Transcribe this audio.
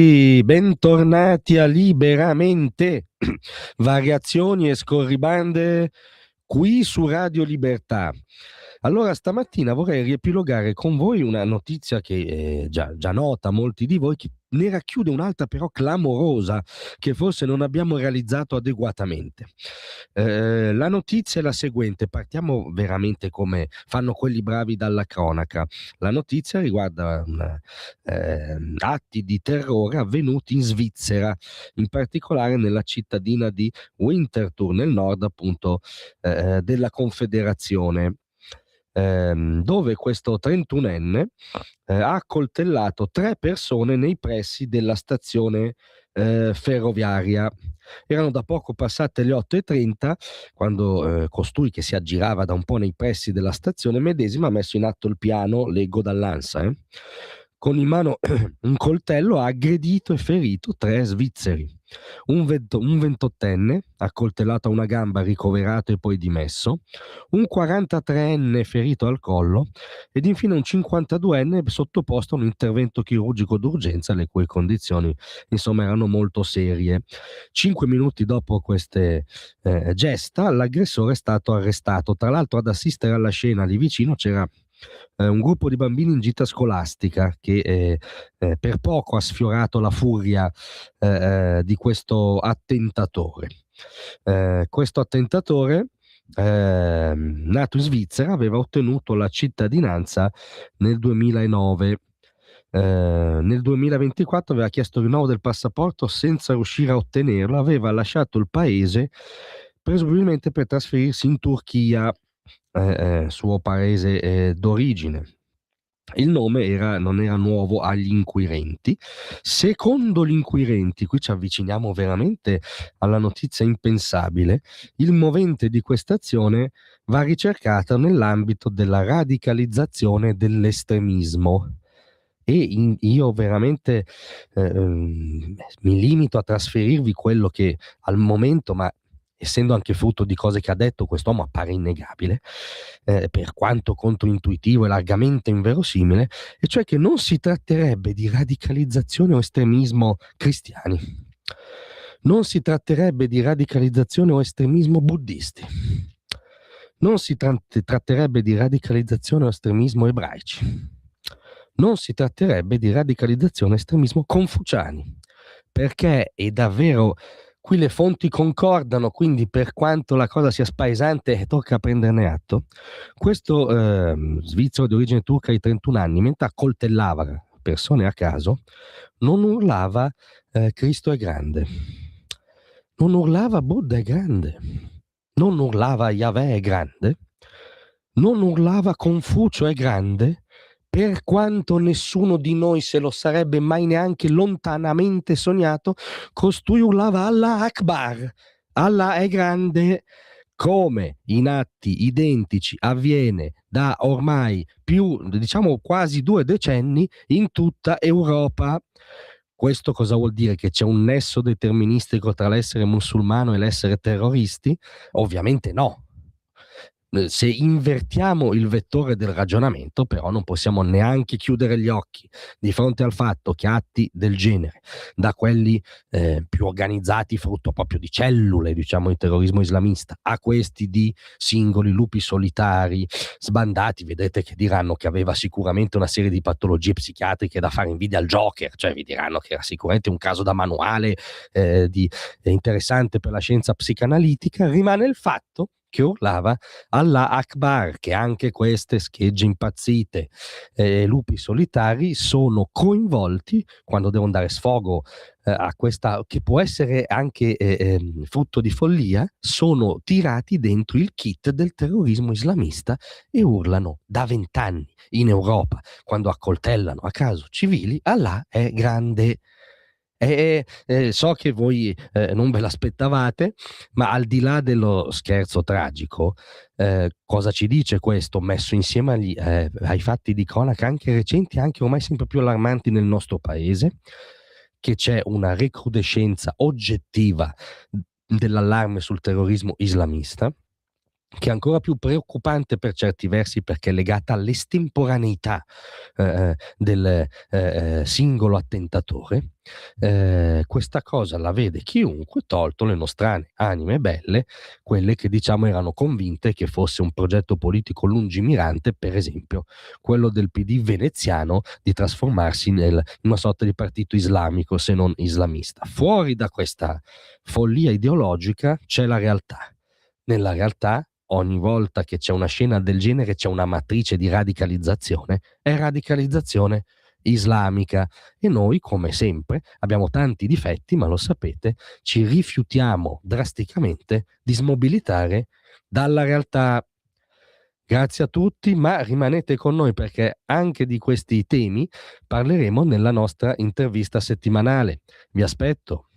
E bentornati a Liberamente, variazioni e scorribande qui su Radio Libertà. Allora, stamattina vorrei riepilogare con voi una notizia che è già nota a molti di voi, che ne racchiude un'altra però clamorosa, che forse non abbiamo realizzato adeguatamente. La notizia è la seguente, partiamo veramente come fanno quelli bravi dalla cronaca. La notizia riguarda atti di terrore avvenuti in Svizzera, in particolare nella cittadina di Winterthur, nel nord appunto della Confederazione, dove questo 31enne ha accoltellato 3 persone nei pressi della stazione ferroviaria. Erano da poco passate le 8:30 quando costui, che si aggirava da un po' nei pressi della stazione medesima, ha messo in atto il piano, leggo dall'ANSA, con in mano un coltello ha aggredito e ferito 3 svizzeri. Un 28enne accoltellato a una gamba, ricoverato e poi dimesso, un 43enne ferito al collo ed infine un 52enne sottoposto a un intervento chirurgico d'urgenza, le cui condizioni insomma erano molto serie. 5 minuti dopo queste gesta l'aggressore è stato arrestato. Tra l'altro, ad assistere alla scena lì vicino c'era un gruppo di bambini in gita scolastica che per poco ha sfiorato la furia di questo attentatore. Questo attentatore, nato in Svizzera, aveva ottenuto la cittadinanza nel 2009. Nel 2024 aveva chiesto il rinnovo del passaporto senza riuscire a ottenerlo, aveva lasciato il paese presumibilmente per trasferirsi in Turchia, suo paese d'origine. Il nome non era nuovo agli inquirenti. Secondo gli inquirenti, qui ci avviciniamo veramente alla notizia impensabile, il movente di questa azione va ricercato nell'ambito della radicalizzazione dell'estremismo. E io veramente mi limito a trasferirvi quello che al momento, ma essendo anche frutto di cose che ha detto quest'uomo, appare innegabile, per quanto controintuitivo e largamente inverosimile, e cioè che non si tratterebbe di radicalizzazione o estremismo cristiani, non si tratterebbe di radicalizzazione o estremismo buddisti, non si tratterebbe di radicalizzazione o estremismo ebraici, non si tratterebbe di radicalizzazione o estremismo confuciani, perché è davvero, qui le fonti concordano, quindi per quanto la cosa sia spaesante tocca prenderne atto. Questo svizzero di origine turca di 31 anni, mentre accoltellava persone a caso, non urlava Cristo è grande, non urlava Buddha è grande, non urlava Yahweh è grande, non urlava Confucio è grande, per quanto nessuno di noi se lo sarebbe mai neanche lontanamente sognato. Costui urlava Allah Akbar, Allah è grande, come in atti identici avviene da ormai diciamo quasi 2 decenni in tutta Europa. Questo cosa vuol dire? Che c'è un nesso deterministico tra l'essere musulmano e l'essere terroristi? Ovviamente no. Se invertiamo il vettore del ragionamento, però, non possiamo neanche chiudere gli occhi di fronte al fatto che atti del genere, da quelli più organizzati, frutto proprio di cellule, diciamo, di terrorismo islamista, a questi di singoli lupi solitari sbandati, vedete che diranno che aveva sicuramente una serie di patologie psichiatriche da fare invidia al Joker, cioè vi diranno che era sicuramente un caso da manuale interessante per la scienza psicanalitica. Rimane il fatto che urlava Allah Akbar, che anche queste schegge impazzite, lupi solitari, sono coinvolti quando devono dare sfogo a questa, che può essere anche frutto di follia, sono tirati dentro il kit del terrorismo islamista e urlano da 20 anni in Europa, quando accoltellano a caso civili, Allah è grande. So che voi non ve l'aspettavate, ma al di là dello scherzo tragico, cosa ci dice questo messo insieme ai fatti di cronaca anche recenti, anche ormai sempre più allarmanti nel nostro paese? Che c'è una recrudescenza oggettiva dell'allarme sul terrorismo islamista, che è ancora più preoccupante per certi versi perché è legata all'estemporaneità del singolo attentatore, questa cosa la vede chiunque, tolto le nostrane anime belle, quelle che diciamo erano convinte che fosse un progetto politico lungimirante, per esempio quello del PD veneziano, di trasformarsi in una sorta di partito islamico, se non islamista. Fuori da questa follia ideologica c'è la realtà. Nella realtà, ogni volta che c'è una scena del genere c'è una matrice di radicalizzazione, è radicalizzazione islamica, e noi, come sempre, abbiamo tanti difetti, ma lo sapete, ci rifiutiamo drasticamente di smobilitare dalla realtà. Grazie a tutti, ma rimanete con noi perché anche di questi temi parleremo nella nostra intervista settimanale. Vi aspetto.